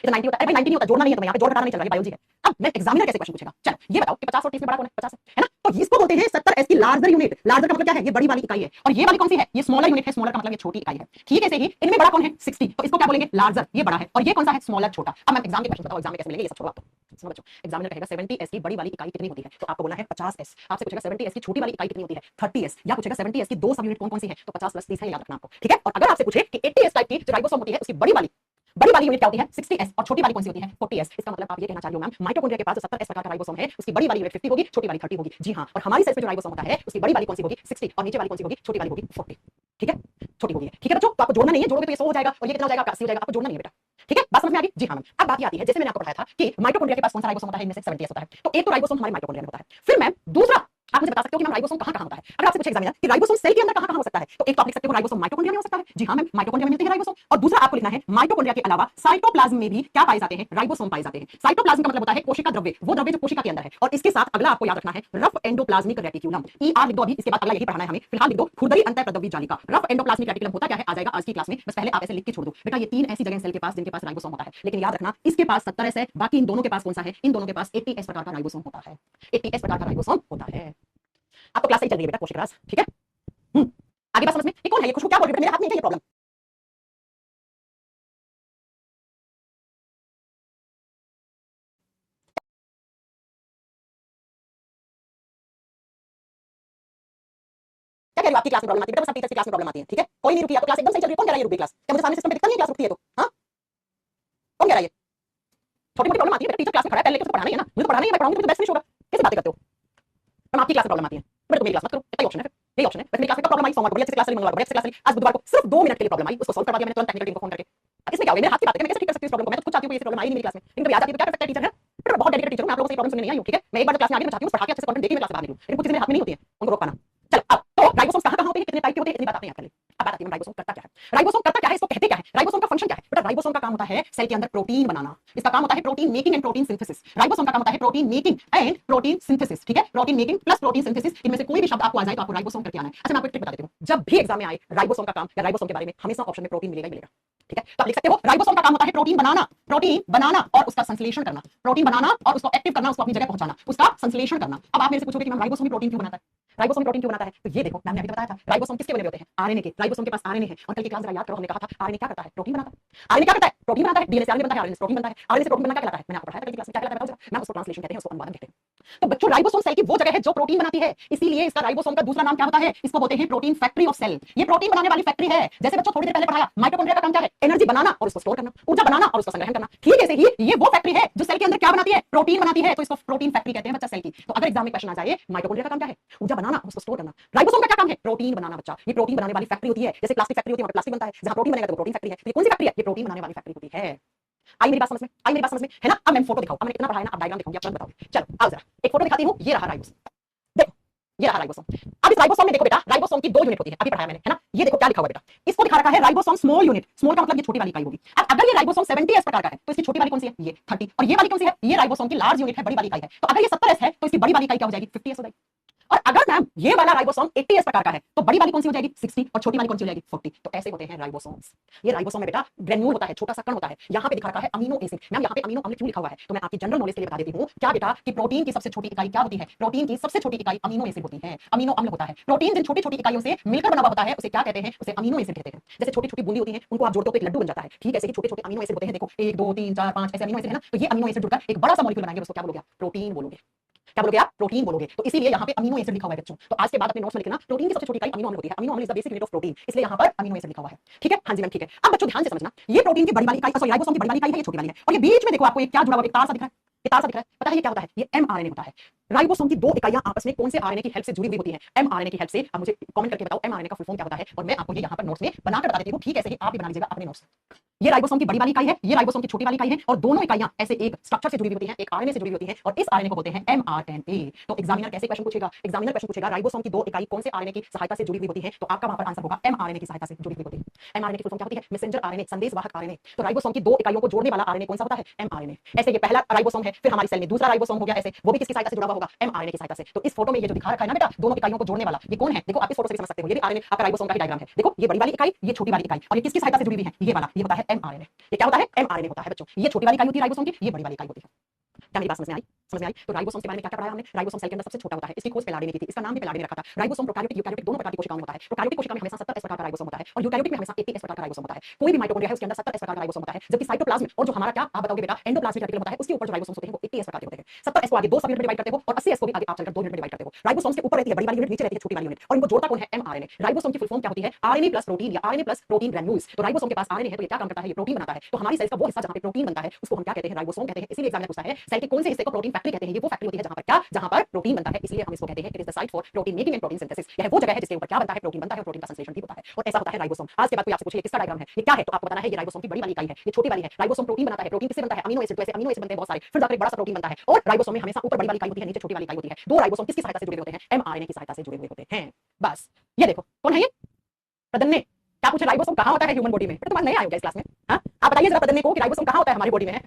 ये तो 90 होता है। अरे भाई 90 नहीं होता, जोड़ना नहीं है, तुम्हें यहाँ पे जोड़ घटाना नहीं चल रहा है, बायोलॉजी है। अब मैं एग्जामिनर कैसे क्वेश्चन पूछेगा, चलो ये बताओ कि 50 और 30 में बड़ा कौन है? 50 है ना, तो इसको बोलते हैं 70S की लार्जर यूनिट। लार्जर का मतलब क्या है? ये बड़ी वाली इकाई है। और ये वाली कौन सी है? ये स्मॉलर यूनिट है। स्मॉलर का मतलब ये छोटी इकाई है। ठीक है, ऐसे ही इनमें बड़ा कौन है? 60, तो इसको क्या बोलेंगे? लार्जर, ये बड़ा है। और ये कौन सा है? स्मॉलर, छोटा। अब मैं एग्जाम के क्वेश्चन बताओ, एग्जाम में कैसे मिलेंगे ये सब छोड़ो आप। तो सुनो बच्चों, एग्जामिनर कहेगा 70S की बड़ी वाली इकाई कितनी होती है, तो आपको बोलना है 50S। आपसे पूछेगा 70S की छोटी वाली इकाई कितनी होती है, 30S। या पूछेगा 70S की 2 सब यूनिट कौन कौन सी है, तो 50 + 30 है, याद रखना आपको। ठीक है, और अगर आपसे पूछे कि 80S टाइप की जो राइबोसोम होती है उसकी बड़ी वाली यूनिट क्या होती है, 60S, और छोटी वाली कौन सी होती है, 40S। इसका मतलब आप ये कहना चाह रही हो मैम, माइटोकॉन्ड्रिया के पास जो 70S प्रकार का राइबोसोम है उसकी बड़ी वाली यूनिट 50 होगी, छोटी वाली 30 होगी। जी हां, और हमारी सेल्स में जो राइबोसोम होता है उसकी बड़ी वाली कौन सी होगी, 60, और नीचे वाली कौन सी होगी, छोटी वाली होगी 40। ठीक है, छोटी होगी। ठीक है बच्चों, तो आपको जोड़ना नहीं है, जोड़ोगे तो ये 100 हो जाएगा और ये कितना हो जाएगा, 80 हो जाएगा। आपको जोड़ना नहीं है बेटा। ठीक है, बात समझ में आ गई? जी हां मैम। अब बात ये आती है, जैसे मैंने आपको पढ़ाया था कि माइटोकॉन्ड्रिया के पास कौन सा राइबोसोम होता है, इनमें से 70S होता है। तो एक तो राइबोसोम हमारे माइटोकॉन्ड्रिया में होता है। फिर मैम दूसरा आप मुझे बता सकते हो कि मैम राइबोसोम कहां-कहां होता है? अगर आपसे पूछे एग्जामिनर कि राइबोसोम सेल के अंदर कहां-कहां हो सकता है, तो एक तो आप लिख सकते हो राइबोसोम माइटोकॉन्ड्रिया में हो सकता है। जी हां मैम, माइटोकॉन्ड्रिया में मिलते हैं राइबोसोम। और दूसरा आपको लिखना है माइटोकॉन्ड्रिया के अलावा साइटोप्लाज्म में भी क्या पाए जाते हैं, राइबोसोम पाए जाते हैं। साइटोप्लाज्म का मतलब होता है कोशिका द्रव्य, वो द्रव्य जो कोशिका के अंदर है। और इसके साथ अगला आपको याद रखना है रफ एंडोप्लाज्मिक रेटिक्यूलम। ER लिख दो अभी, इसके बाद अगला यही पढ़ाना है हमें। फिलहाल लिख दो खुरदरी अंतःप्रद्रव्य जालिका। रफ एंडोप्लाज्मिक रेटिक्यूलम होता क्या है, आ जाएगा आज की क्लास में, बस पहले आप ऐसे लिख के छोड़ दो बेटा। ये 3 ऐसी जगह सेल के पास जिनके पास राइबोसोम होता है, लेकिन याद रखना इसके पास 70S है, बाकी इन दोनों के पास कौन सा है, इन दोनों के पास 80S प्रकार का राइबोसोम होता है। 80S प्रकार का राइबोसोम होता है। आपको क्लास सही चल रही है बेटा कोशिका रास, ठीक है। आगे बात समझ में, ये कौन है, ये खुशबू क्या बोल रही है, मेरे हाथ में क्या ये प्रॉब्लम। क्या कह रही हो, आपकी क्लास में प्रॉब्लम आती है बेटा, बस आप टीचर की क्लास में प्रॉब्लम आती है। ठीक है, कोई नहीं रुकी, आपको क्लास एकदम सही चल रही है। कौन कह रहा है ये रुकी क्लास, क्या मुझे सामने सिस्टम पे दिखता नहीं है क्लास रुकती है तो? हाँ, कौन कह रहा है ये? छोटी मोटी प्रॉब्लम आती है बेटा, टीचर क्लास में खड़ा है, पहले लेक्चर तो पढ़ाना ही है ना, मुझे तो पढ़ाना ही है, मैं पढ़ाऊंगी तो बेस्ट फिनिश होगा। कैसे बातें करते हो, हम आपकी क्लास में प्रॉब्लम आती है बेटा, तो मेरी क्लास मत करो, यही ऑप्शन है, फिर यही ऑप्शन है। मेरी क्लास में प्रॉब्लम आई, सोमवार को बढ़िया से क्लास ली, मंगलवार को बढ़िया से क्लास ली, आज बुधवार को सिर्फ 2 मिनट के लिए प्रॉब्लम आई, उसको सॉल्व करवा दिया मैंने तुरंत टेक्निकल टीम को फोन करके। इसमें क्या हो गया, मेरे हाथ की बात है, मैं कैसे ठीक कर सकती हूँ इस प्रॉब्लम को, मैं तो खुद चाहती हूँ ये प्रॉब्लम आई नहीं मेरी क्लास में, लेकिन कभी आ जाती है तो क्या करता है टीचर है बेटा, मैं बहुत डेडिकेटेड टीचर हूँ, मैं आप लोगों से प्रॉब्लम सुनने नहीं आई हूँ। ठीक है, मैं एक बार क्लास में आ गई, मैं चाहती हूँ पढ़ा के अच्छे से कंटेंट देके मैं क्लास से बाहर निकलूं, लेकिन कुछ चीजें मेरे हाथ में नहीं होती है, उनको रोक पाना। चलो अब तो राइबोसोम कहां-कहां होते हैं, कितने टाइप के होते हैं, इतनी बात आते हैं पहले। अब बात आती है राइबोसोम करता क्या है, राइबोसोम करता क्या है, इसको कहते क्या है, राइबोसोम का फंक्शन क्या है बेटा। राइबोसोम का काम होता है सेल के अंदर प्रोटीन बनाना, इसका काम होता है protein making and protein synthesis. Ribosome का काम होता है protein making and protein synthesis. ठीक है, protein making plus protein synthesis, इनमें से कोई भी शब्द आपको आ जाए तो आपको राइबोसोम करके आना है। अच्छा मैं आपको एक ट्रिक बता देती हूँ, जब भी एग्जाम में आए राइबोसोम का काम या राइबोसोम के बारे में हमेशा ऑप्शन में प्रोटीन मिलेगा ही मिलेगा। ठीक है, तो आप लिख सकते हो राइबोसोम का काम होता है प्रोटीन बनाना और उसका संश्लेषण करना, प्रोटीन बनाना और उसको एक्टिव करना, उसको अपनी जगह पहुंचाना, उसका संश्लेषण करना। अब आप मेरे से पूछोगे कि मैम राइबोसोम भी प्रोटीन क्यों बनाता है, राइबोसोम प्रोटीन क्यों बनाता है, तो ये देखो मैंने अभी बताया था राइबोसोम किसके बने हुए होते हैं, आरएनए के। राइबोसोम के पास आरएनए है, और कल की क्लास जरा याद करो, हमने कहा था आरएनए क्या करता है, प्रोटीन बनाता है। आरएनए क्या करता है, प्रोटीन बनाता है, डीएनए से आरएनए बनता है, आरएनए से प्रोटीन बनता है, आरएनए से प्रोटीन बनना क्या कहलाता है, मैंने आपको पढ़ाया था कल की क्लास में, क्या कहलाता है बताओ जरा, मैं उसको ट्रांसलेशन कहते हैं, उसको अनुवादन कहते हैं। तो बच्चों राइबोसोम सेल की वो जगह है जो प्रोटीन बनाती है, इसीलिए इसका राइबोसोम का दूसरा नाम क्या होता है, इसको बोलते हैं प्रोटीन फैक्ट्री ऑफ सेल। ये प्रोटीन बनाने वाली फैक्ट्री है। जैसे बच्चों थोड़ी देर पहले पढ़ाया माइटोकॉन्ड्रिया का काम क्या है, एनर्जी बनाना और उसको स्टोर करना, ऊर्जा बनाना और उसका संग्रहण करना। ठीक है, ही ये वो फैक्ट्री है जो सेल के अंदर क्या बनाती है, प्रोटीन बनाती है, तो इसको प्रोटीन फैक्ट्री कहते हैं बच्चा सेल की। तो अगर एग्जाम में क्वेश्चन आ जाए माइटोकॉन्ड्रिया का काम क्या है, ऊर्जा बनाना और उसको स्टोर करना, राइबोसोम का क्या काम है, प्रोटीन बनाना बच्चा। ये प्रोटीन बनाने वाली फैक्ट्री होती है, जैसे प्लास्टिक फैक्ट्री होती है, वहां प्लास्टिक बनता है, जहां प्रोटीन बनेगा तो प्रोटीन फैक्ट्री है। तो ये कौन सी फैक्ट्री है, ये प्रोटीन बनाने वाली फैक्ट्री होती है। आई मेरी बात समझ में, आई मेरी बात समझ में है ना। अब मैं फोटो दिखाऊं, अब मैंने इतना पढ़ाया ना, अब डायग्राम दिखाऊंगी, आप तुरंत बताओगे। चलो आओ जरा एक फोटो दिखाती हूं, ये रहा राइबोसोम, देखो ये रहा राइबोसोम। अब इस राइबोसोम में देखो बेटा, राइबोसोम की 2 यूनिट होती है, अभी पढ़ाया मैंने है ना। ये देखो क्या लिखा हुआ बेटा, इसको दिखा रखा है राइबोसोम स्मॉल यूनिट, स्मॉल का मतलब ये छोटी वाली इकाई होगी। अब अगर ये राइबोसोम 70S प्रकार का है तो इसकी छोटी वाली कौन सी है, ये 30, और ये वाली कौन सी है, ये राइबोसोम की लार्ज यूनिट है, बड़ी वाली इकाई है। तो अगर ये 70S है तो इसकी बड़ी वाली इकाई क्या हो जाएगी, 50S हो जाएगी। और अगर मैम ये वाला राइबोसोम 80S प्रकार का है तो बड़ी वाली कौन सी हो जाएगी, 60, और छोटी वाली कौन सी हो जाएगी, 40। तो ऐसे होते हैं राइबोसोम्स। ये राइबोसोम में बेटा ग्रेन्यूल होता है, छोटा सा कण होता है। यहाँ पे दिखा रखा है अमीनो एसिड। मैम यहाँ पे अमीनो अम्ल क्यों लिखा हुआ है, तो मैं आपकी जनरल नॉलेज के लिए बता देती हूँ क्या बेटा कि प्रोटीन की सबसे छोटी इकाई क्या होती है, प्रोटीन की सबसे छोटी इकाई अमीनो एसिड होती है, अमीनो अम्ल होता है। प्रोटीन जिन छोटी छोटी इकाइयों से मिलकर बना हुआ होता है उसे क्या कहते हैं, उसे अमीनो एसिड कहते हैं। जैसे छोटी छोटी बूंदी होती है, उनको आप जोड़ते हो तो एक लड्डू बन जाता है। ठीक है, ऐसे ही छोटे छोटे अमीनो एसिड होते हैं, देखो 1 2 3 4 5 ऐसे अमीनो एसिड है ना। तो ये अमीनो एसिड जुड़कर एक बड़ा सा मॉलिक्यूल बनाएंगे, उसको क्या बोलोगे आप, प्रोटीन बोलोगे। क्या बोलोगे आप, प्रोटीन बोलोगे। तो इसीलिए यहाँ पे अमीनो एसिड लिखा हुआ है बच्चों। तो आज के बाद अपने नोट्स में लिखना प्रोटीन की सबसे छोटी इकाई अमीनो अम्ल होती है, अमीनो अम्ल is the basic unit of protein, इसलिए यहाँ पर अमीनो एसिड लिखा हुआ है। ठीक है, हाँ जी मैम ठीक है। अब बच्चों ध्यान से समझना, ये प्रोटीन की बड़ी वाली इकाई, सॉरी राइबोसोम की बड़ी वाली इकाई है, ये छोटी वाली है। और ये बीच में देखो आपको एक क्या जुड़ा हुआ, एक तार सा दिख रहा है, ये तार सा दिख रहा है, पता है ये क्या होता है, ये mRNA होता है। राइबोसोम की दो इकाइयां आपस में कौन से आरएनए की हेल्प से जुड़ी हुई होती हैं? एमआरएनए की हेल्प से। अब मुझे कमेंट करके बताओ एमआरएनए का फुल फॉर्म क्या होता है, और मैं आपको ये यहाँ पर नोट्स में बनाकर बता देती हूँ, ठीक ऐसे ही आप भी बना लीजिएगा अपने नोट्स। ये राइबोसोम की बड़ी वाली इकाई है, ये राइबोसोम की छोटी वाली इकाई है, और दोनों इकाइयां ऐसे एक स्ट्रक्चर से जुड़ी हुई होती हैं, एक आरएनए से जुड़ी हुई होती हैं, और इस आरएनए को बोलते हैं एमआरएनए। तो एग्जामिनर कैसे क्वेश्चन पूछेगा? एग्जामिनर क्वेश्चन पूछेगा राइबोसोम की दो इकाई कौन से आरएनए की सहायता से जुड़ी हुई होती है, तो आपका वहां पर आंसर होगा एमआरएनए की सहायता से जुड़ी हुई होती है। एमआरएनए की फुल फॉर्म क्या होती है? मैसेंजर आरएनए, संदेशवाहक आरएनए। तो राइबोसोम की दो इकाइयों को जोड़ने वाला आरएनए कौन सा होता है? एमआरएनए। ऐसे ये पहला राइबोसोम है, फिर हमारी सेल में दूसरा राइबोसोम हो गया, ऐसे वो भी किसकी सहायता से जुड़ा हुआ होगा? एमआरएनए की सहायता से। तो इस फोटो में ये जो दिखा रखा है ना बेटा, दोनों इकाइयों को जोड़ने वाला, ये कौन है? देखो आप इस फोटो से समझ सकते हो, ये भी आरएनए आपका राइबोसोम का ही डायग्राम है। देखो ये बड़ी वाली इकाई, ये छोटी वाली इकाई, और ये किसकी सहायता से जुड़ी हुई है? ये वाला, ये होता है एमआरएनए। ये क्या होता है? एमआरएनए होता है बच्चों। ये छोटी वाली इकाई होती है राइबोसोम की, ये बड़ी वाली इकाई होती है। क्या मेरी बात समझ में आई? समझ में आई? तो राइबोसोम के बारे में क्या पढ़ाया हमने? राइबोसोम सेल के अंदर सबसे छोटा होता है, इसकी खोज पेलाडे ने की थी, इसका नाम भी पेलाडे ने रखा था। राइबोसोम प्रोकैरियोटिक यूकैरियोटिक दोनों प्रकार की कोशिकाओं में होता है। प्रोकैरियोटिक कोशिका में हमेशा 70 प्रकार का राइबोसोम होता है, और यूकैरियोटिक में हमेशा 80 प्रकार का राइबोसोम होता है। कोई भी माइटोकॉन्ड्रिया है उसके अंदर 70 प्रकार का राइबोसोम होता है, जबकि साइटोप्लाज्म और जो हमारा क्या आप बताओगे बेटा एंडोप्लाज्मिक रेटिकुलम होता है, उसके ऊपर जो राइबोसोम होते हैं वो 80 प्रकार के होते हैं। 70 को आगे 2 सब यूनिट में डिवाइड करते हो, और 80 को भी आगे आप चलकर 2 यूनिट में डिवाइड करते हो। राइबोसोम के ऊपर रहती है बड़ी वाली यूनिट, नीचे रहती है छोटी वाली यूनिट, और इनको जोड़ता कौन है? एमआरएनए। राइबोसोम की फुल फॉर्म क्या होती है? आरएनए प्लस प्रोटीन या आरएनए प्लस प्रोटीन ग्रैन्यूल्स। तो राइबोसोम के पास आरएनए है, तो ये क्या काम करता है? ये प्रोटीन बनाता है। तो हमारी सेल का वो हिस्सा जहां पे प्रोटीन बनता है उसको हम क्या कहते हैं? राइबोसोम कहते हैं। इसीलिए एग्जामिनर पूछता है सेल के कौन से हिस्से को प्रोटीन फैक्ट्री कहते हैं? ये वो फैक्ट्री होती है जहां पर क्या? जहां पर प्रोटीन बनता है, इसलिए हम इसको कहते हैं it is the site for protein making and protein synthesis. यह वो जगह है जिसके ऊपर क्या बनता है? प्रोटीन बनता है, और प्रोटीन का संश्लेषण भी होता है, और ऐसा होता है राइबोसोम। आज के बाद कोई आपसे पूछे किसका डायग्राम है, ये क्या है, तो आपको बताना है ये राइबोसोम की बड़ी वाली इकाई है, ये छोटी वाली है। राइबोसोम प्रोटीन बनाता है, प्रोटीन किससे बनता है? Amino acid. तो ऐसे अमीनो एसिड बनते हैं बहुत सारे, फिर जाकर एक बड़ा सा प्रोटीन बनता है, और राइबोसोम में हमेशा ऊपर बड़ी वाली इकाई होती है, नीचे छोटी वाली इकाई होती है। दो राइबोसोम किसकी सहायता से जुड़े हुए होते हैं? एमआरएनए की सहायता से जुड़े हुए होते हैं। बस ये देखो कौन है ये? प्रदन्ने। क्या पूछे राइबोसोम कहां होता है ह्यूमन बॉडी में? तुम्हारे नए आए हो इस क्लास में? हाँ आप बताइए जरा प्रदन्ने को कि राइबोसोम कहां होता है हमारी बॉडी में?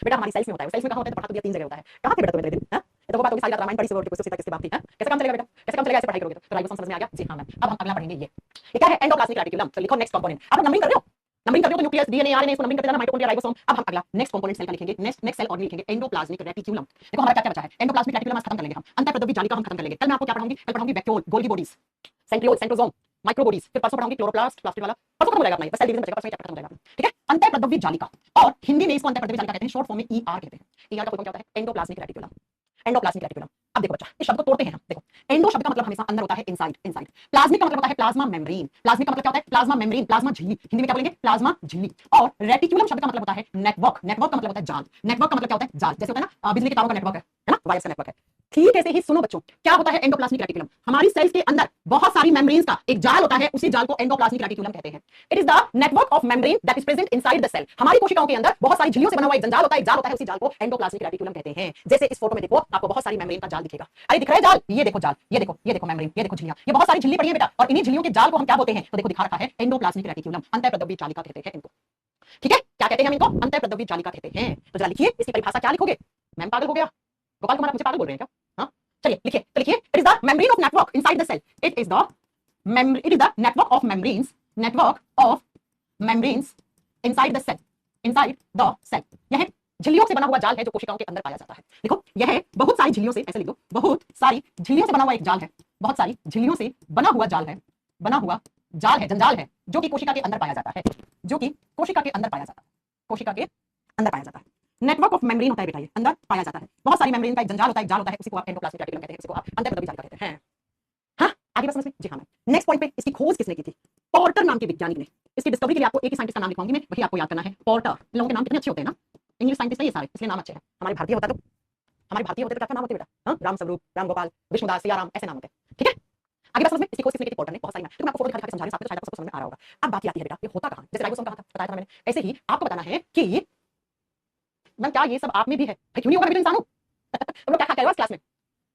बेटा हमारी सेल्स में होता है। सेल्स में कहां होता है? तो पढ़ा तो दिया 3 जगह होता है। कहां थे बेटा तुम इतने दिन? हाँ ये तो वो बात होगी सारी रात रामायण पढ़ी से वो किससे किसके बात थी। हाँ कैसे काम चलेगा बेटा? कैसे काम चलेगा ऐसे पढ़ाई करोगे तो? राइबोसोम समझ में आ गया? जी हाँ मैम। अब हम अगला पढ़ेंगे ये क्या है? Endoplasmic reticulum. तो लिखो नेक्स्ट कंपोनेंट। आप नंबरिंग कर रहे हो? नंबरिंग कर रहे हो तो न्यूक्लियस डीएनए आरएनए इसको नंबरिंग करते जाना, माइटोकॉन्ड्रिया राइबोसोम। अब हम अगला नेक्स्ट कंपोनेंट सेल का लिखेंगे, नेक्स्ट सेल और लिखेंगे एंडोप्लाज्मिक रेटिकुलम। देखो हमारा क्या क्या बचा है? एंडोप्लाज्मिक रेटिकुलम आज खत्म कर लेंगे हम, अंतःप्रद्रवी जालिका हम खत्म कर लेंगे। कल मैं आपको क्या पढ़ाऊंगी? कल पढ़ाऊंगी vacuole, Golgi bodies, centriole, centrosome, microbodies, फिर परसों पढ़ाऊंगी क्लोरोप्लास्ट, प्लास्टिड वाला। परसों खत्म हो जाएगा अपना ये, बस सेल डिवीजन बचेगा, परसों चैप्टर खत्म हो जाएगा। ठीक है? अंतःप्रद्रवी जालिका, और हिंदी में इसको अंतःप्रद्रवी जालिका कहते हैं, शॉर्ट फॉर्म में ईआर कहते हैं। ईआर का फुल फॉर्म क्या होता है? Endoplasmic reticulum. Endoplasmic reticulum. अब देखो बच्चा इस शब्द को तोड़ते हैं हम। देखो एंडो शब्द का मतलब हमेशा अंदर होता है, इनसाइड, इनसाइड। प्लाज्मिक का मतलब होता है प्लाज्मा मेम्ब्रेन। प्लाज्मिक का मतलब क्या होता है? प्लाज्मा मेम्ब्रेन, प्लाज्मा झिल्ली। हिंदी में क्या बोलेंगे? प्लाज्मा झिल्ली। और रेटिकुलम शब्द का मतलब होता है नेटवर्क। नेटवर्क का मतलब होता है जाल। नेटवर्क का मतलब क्या होता है? जाल। जैसे होता है ना बिजली के तारों का नेटवर्क है ना, वायर्स का नेटवर्क है। ठीक ऐसे ही सुनो बच्चों, क्या होता है एंडोप्लाज्मिक रेटिकुलम? हमारी सेल्स के अंदर बहुत सारी मेम्ब्रेन्स का एक जाल होता है, उसी जाल को एंडोप्लाज्मिक रेटिकुलम कहते हैं। It is the network of membrane that is present inside the cell. हमारी कोशिकाओं के अंदर बहुत सारी झिल्लियों से बना हुआ एक जंजाल होता है, एक जाल होता है, उसी जाल को एंडोप्लाज्मिक रेटिकुलम कहते हैं। जैसे इस फोटो में देखो आपको बहुत सारी मेम्ब्रेन का जाल दिखेगा। अरे दिख रहा है जाल? ये देखो जाल, ये देखो मेम्ब्रेन, ये देखो झिल्लियां, ये बहुत सारी झिल्ली पड़ी है बेटा, और इन्हीं झिल्लियों के जाल को हम क्या बोलते हैं? तो देखो दिखा रखा है एंडोप्लाज्मिक रेटिकुलम, अंतःप्रद्रवी जालिका कहते हैं इनको। ठीक है? क्या कहते हैं हम इनको? अंतःप्रद्रवी जालिका कहते हैं। तो जरा लिखिए इसकी परिभाषा क्या लिखोगे? मैम पागल हो गया गोपाल कुमार, मुझे पागल बोल रहे हैं क्या? हाँ चलिए लिखिए, तो लिखिए it is the membrane of network inside the cell. It is the network of membranes, network of membranes inside the cell, inside the cell. यह झिल्लियों से बना हुआ जाल है जो कोशिकाओं के अंदर पाया जाता है। देखो यह बहुत सारी झिल्लियों से, ऐसे लिख दो, बहुत सारी झिल्लियों से बना हुआ एक जाल है, बहुत सारी झिल्लियों से बना हुआ जाल है, बना हुआ जाल है, जंजाल है, जो कि कोशिका के अंदर पाया जाता है, जो कि कोशिका के अंदर पाया जाता है, कोशिका के अंदर पाया जाता है। नेटवर्क ऑफ मेम्ब्रेन होता है बेटा, ये अंदर पाया जाता है। बहुत सारी मेम्ब्रेन का एक जंजाल होता है, एक जाल होता है, उसी को आप एंडोप्लाज्मिक रेटिकुलम कहते हैं, उसी को आप अंतःप्रद्रवी जालिका कहते हैं। हाँ आगे बात समझ में? जी हाँ मैम। नेक्स्ट पॉइंट पे, इसकी खोज किसने की थी? पोर्टर नाम के वैज्ञानिक ने। इसकी डिस्कवरी के लिए आपको एक ही साइंटिस्ट का नाम लिखवाऊंगी मैं, वही आपको याद करना है, पोर्टर। इन लोगों के नाम कितने अच्छे होते हैं ना, इंग्लिश साइंटिस्ट है ये सारे, इसलिए नाम अच्छे हैं। हमारे भारतीय होता तो, हमारे भारतीय होते तो क्या नाम होते बेटा? हाँ राम स्वरूप, राम गोपाल, विष्णुदास, सियाराम, ऐसे नाम होते हैं। ठीक है? आगे बात समझ में? इसकी खोज किसने की थी? पोर्टर ने। बहुत सारी मैं तो मैं आपको फोटो दिखा के समझा रही हूं, आपको शायद आपको समझ में आ रहा होगा। अब बात आती है बेटा ये होता कहां? जैसे राइबोसोम कहा था, बताया था मैंने, ऐसे ही आपको बताना है कि मैं क्या ये सब आप में भी है? क्यों नहीं होगा? मैं भी इंसान हूं। तुम लोग क्या खा के आए हो क्लास में?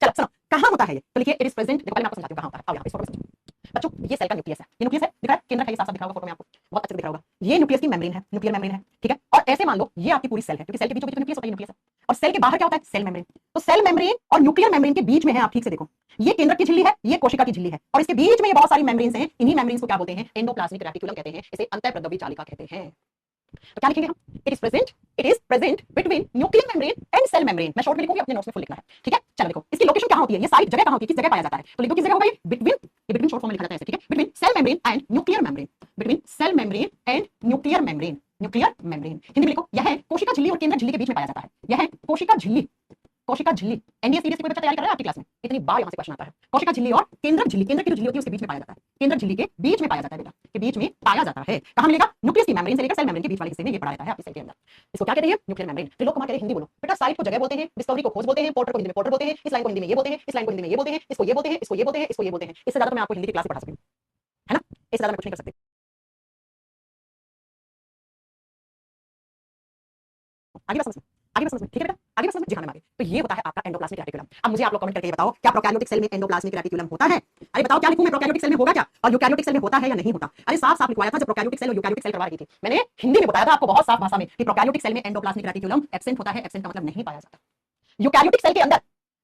चलो सुनो कहां होता है ये, तो लिखिए इट इज प्रेजेंट। देखो पहले मैं आपको समझाती हूं कहां होता है। आओ यहां इस फोटो में समझो बच्चों, ये सेल का न्यूक्लियस है, ये न्यूक्लियस है, दिख रहा है? केंद्रक है, ये साफ साफ दिख रहा होगा फोटो में आपको, बहुत अच्छे से दिख रहा होगा। ये न्यूक्लियस की मेम्ब्रेन है, न्यूक्लियर मेम्ब्रेन है। ठीक है? और ऐसे मान लो ये आपकी पूरी सेल है, क्योंकि सेल के बीच में न्यूक्लियस होता है, न्यूक्लियस है। और सेल के बाहर क्या होता है? Cell membrane. तो सेल मेम्ब्रेन और न्यूक्लियर मेम्ब्रेन के बीच में है, आप ठीक से देखो, ये केंद्रक की झिल्ली है, ये कोशिका की झिल्ली है, और इसके बीच में ये बहुत सारी मेम्ब्रेन्स हैं। इन्हीं मेम्ब्रेन्स को क्या बोलते हैं? एंडोप्लाज्मिक रेटिकुलम कहते हैं, इसे अंतःप्रद्रवी जालिका कहते हैं। तो क्या लिखेंगे हम? It is present between nuclear membrane and cell membrane. मैं शॉर्ट में लिखूंगी, अपने नोट्स में फुल लिखना है। ठीक है? चलो देखो इसकी लोकेशन कहां होती है, ये साइट जगह कहां होती है, किस जगह पाया जाता है? तो लिख दो किस जगह होगा ये? बिटवीन, ये बिटवीन शॉर्ट फॉर्म में लिखा जाता है ऐसे। ठीक है? Between cell membrane and nuclear membrane, between cell membrane and nuclear membrane, nuclear membrane. Hindi में लिखो यह कोशिका झिल्ली और केंद्रक झिल्ली के बीच में पाया जाता है। यह कोशिका झिल्ली कोशिका झिल्ली, एनडीए सीडीएस की कोई बच्चा तैयारी कर रहा है आपकी क्लास में, इतनी बार यहां से क्वेश्चन आता है। कोशिका झिल्ली और केंद्रक झिल्ली, केंद्रक की जो झिल्ली होती है उसके बीच में पाया जाता है, केंद्रक झिल्ली के बीच में पाया जाता है बेटा, के बीच में पाया जाता है। कहां मिलेगा? न्यूक्लियस की मेम्ब्रेन से लेकर सेल मेम्ब्रेन के बीच वाले हिस्से में ये पड़ा रहता है आपकी सेल के अंदर। इसको क्या कहते हैं? Nuclear membrane. त्रिलोक कुमार कह रहे हिंदी बोलो बेटा, साइट को जगह बोलते हैं, डिस्कवरी को खोज बोलते हैं, पोर्टर को हिंदी में पोर्टर बोलते हैं, इस लाइन को हिंदी में ये बोलते हैं, इस लाइन को हिंदी में ये बोलते हैं, इसको ये बोलते हैं, इसको ये बोलते हैं, इसको ये बोलते हैं। इससे ज्यादा तो मैं आपको हिंदी की क्लास पढ़ा सकती हूं, है ना? इससे ज्यादा मैं कुछ नहीं कर सकती। आगे बात समझ में, आगे बात समझ में, ठीक है बेटा, आगे बात समझ में, जी हाँ मैम आगे। तो ये होता है आपका एंडोप्लाज्मिक रेटिकुलम। अब मुझे आप लोग कमेंट करके ये बताओ, क्या प्रोकैरियोटिक सेल में एंडोप्लाज्मिक रेटिकुलम होता है? अरे बताओ क्या लिखूं मैं, प्रोकैरियोटिक सेल में होगा क्या और यूकैरियोटिक सेल में होता है या नहीं होता? अरे साफ साफ लिखवाया था जब प्रोकैरियोटिक सेल और यूकैरियोटिक सेल करवा रही थी मैंने, हिंदी में बताया था आपको बहुत साफ भाषा में कि प्रोकैरियोटिक सेल में एंडोप्लाज्मिक रेटिकुलम एब्सेंट होता है, एब्सेंट का मतलब नहीं पाया जाता। यूकैरियोटिक सेल के अंदर,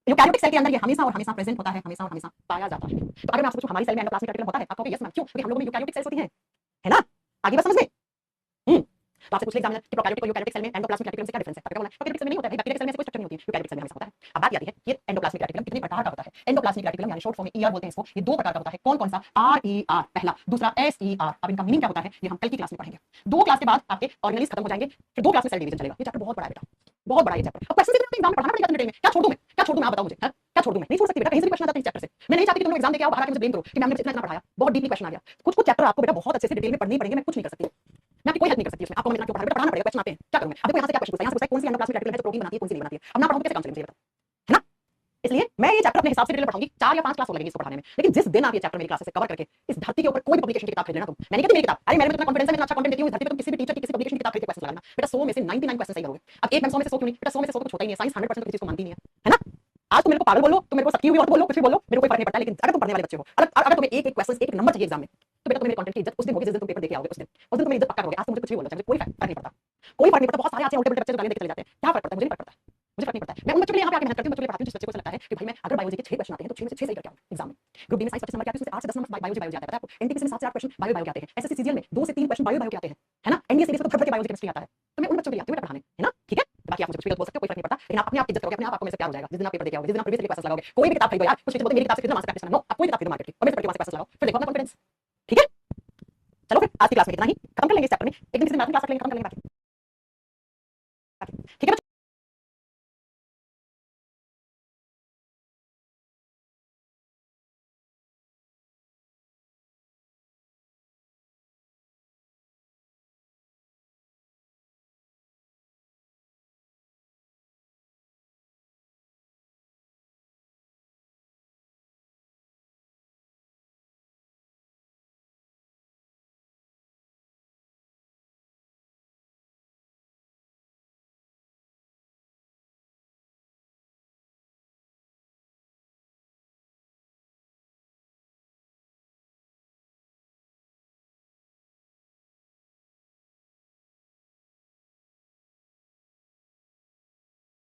यूकैरियोटिक सेल के अंदर ये हमेशा और हमेशा प्रेजेंट होता है, हमेशा और हमेशा पाया जाता है। तो अगर मैं आपसे पूछूं हमारी सेल में एंडोप्लाज्मिक रेटिकुलम होता है, आप कहोगे यस मैम, क्यों? क्योंकि हम लोगों में यूकैरियोटिक सेल्स होती हैं, है ना? आगे बात समझ में। तो आपसे पूछ ले एग्जामिनर कि प्रोकैरियोटिक और यूकैरियोटिक सेल में एंडोप्लाज्मिक रेटिकुलम से क्या डिफरेंस है? आपको बोलना है प्रोकैरियोटिक सेल में नहीं होता है भाई, बैक्टीरिया सेल में ऐसे कोई स्ट्रक्चर नहीं होती है, यूकैरियोटिक सेल में हमेशा होता है। अब बात आती है ये एंडोप्लाज्मिक रेटिकुलम कितने प्रकार का होता है? एंडोप्लाज्मिक रेटिकुलम यानी शॉर्ट फॉर्म में ईआर बोलते हैं इसको, ये दो प्रकार का होता है। कौन कौन सा? आरईआर पहला, दूसरा एसईआर। अब इनका मीनिंग क्या होता है ये हम कल की क्लास में पढ़ेंगे। दो क्लास के बाद आपके ऑर्गेनेल्स खत्म हो जाएंगे, फिर दो क्लास में सेल डिवीजन चलेगा। ये चैप्टर बहुत बड़ा है बेटा, बहुत बड़ा ये चैप्टर। अब क्वेश्चन से एग्जाम में पढ़ाना पड़ेगा डिटेल में। क्या छोड़ दूं मैं, क्या छोड़ दूं मैं, आप बताओ मुझे, क्या छोड़ दूं मैं? नहीं छोड़ सकती बेटा, कहीं से भी क्वेश्चन आता है इस चैप्टर से। मैं नहीं चाहती कि तुम लोग एग्जाम देके आओ बाहर आके मुझे ब्लेम करो कि मैम ने इतना पढ़ाया, बहुत डीपली क्वेश्चन आ गया। कुछ कुछ चैप्टर आपको बेटा बहुत अच्छे से डिटेल में पढ़ने पड़ेंगे, मैं कुछ नहीं कर सकती, मैं आपकी कोई हेल्प नहीं कर सकती उसमें। आपको मैं इतना क्यों पढ़ा रहा हूं, पढ़ाना पड़ेगा, क्वेश्चन आते हैं, क्या करूं मैं? अब देखो यहाँ से क्या क्वेश्चन पूछा है, यहाँ से पूछा है कौन सी एंडोप्लाज्मिक रेटिकुलम है जो प्रोटीन बनाती है, कौन सी नहीं बनाती है। अब ना पढ़ाऊं कैसे काम चलेगा, है ना? इसलिए मैं ये चैप्टर अपने हिसाब से डिटेल पढ़ाऊंगी, 4 या 5 क्लास हो लगेगी इसको पढ़ाने में। लेकिन जिस दिन आप ये चैप्टर मेरी क्लास से कवर करके इस धरती के ऊपर कोई भी पब्लिकेशन की किताब खरीद लेना तुम, मैं नहीं कहती मेरी किताब, अरे मेरे में इतना कॉन्फिडेंस है, मैं इतना अच्छा कंटेंट देती हूँ इस धरती पे, तुम किसी भी टीचर की किसी पब्लिकेशन की किताब खरीद के क्वेश्चन लगाना बेटा, 100 में से 99 क्वेश्चन सही करोगे। अब एक मैम 100 में से 100 क्यों नहीं बेटा, 100 में से 100 तो कुछ होता ही नहीं है, साइंस 100% तो किसी को मानती नहीं है ना? आज तुम मेरे को पागल बोलो, तुम मेरे को सच्ची हुई और बोलो, कुछ भी बोलो, मेरे को कोई फर्क नहीं पड़ता। लेकिन अगर तुम पढ़ने वाले बच्चे हो, अगर तुम्हें एक एक क्वेश्चन एक नंबर चाहिए एग्जाम में, तो बेटा तुम्हें मेरे कंटेंट की इज्जत उस दिन होगी जिस दिन तुम पेपर देके आओगे, उस दिन तुम्हें इज्जत पक्का करोगे। आज तुम मुझे कुछ भी बोलो, चाहे कोई फर्क नहीं पड़ता, कोई फर्क नहीं पड़ता। बहुत सारे आते हैं उल्टे उल्टे बच्चे जो गालियां देके चले जाते हैं, क्या फर्क पड़ता है? मुझे नहीं फर्क पड़ता, मुझे फर्क नहीं पड़ता है। मैं उन बच्चों के लिए यहाँ पे आके मेहनत करती हूँ, बच्चों के लिए पढ़ाती हूँ जिस बच्चे को ऐसा लगता है कि भाई मैं अगर बायोलॉजी के 6 क्वेश्चन आते हैं तो 6 में से 6 सही करके आऊँ एग्जाम में। ग्रुप डी में साइंस 25 नंबर के आते हैं, उसमें 8 से 10 नंबर बायोलॉजी आता है, पता है आपको? एनटीपीसी में 7 से 8 क्वेश्चन बायो के आते हैं, एसएससी सीजीएल में 2 से 3 क्वेश्चन बायो के आते हैं, है ना? एनडीए सीरीज में तो भर भर के बायोलॉजी केमिस्ट्री आता है। तो मैं उन बच्चों के लिए आती हूँ पढ़ाने, है ना? ठीक है, बाकी आप मुझे कुछ भी बोल सकते हो, कोई फर्क नहीं पड़ता। लेकिन आप अपने आप इज्जत करोगे, अपने आप आपको मेरे से प्यार हो जाएगा जिस दिन आप पेपर देके आओगे, जिस दिन आप प्रीवियस क्लासेस लगाओगे। कोई भी किताब खरीदो यार, कुछ बोलते मेरी किताब से खरीदो, मार्क्स प्रैक्टिस करना, नो, आप कोई किताब खरीदो मार्केट की और मेरे से क्लासेस लगाओ, फिर देखो अपना कॉन्फिडेंस, ठीक है? चलो फिर आज की क्लास में इतना ही, खत्म कर लेंगे इस चैप्टर में। एक दिन किसी दिन क्लास रख लेंगे, खत्म कर लेंगे।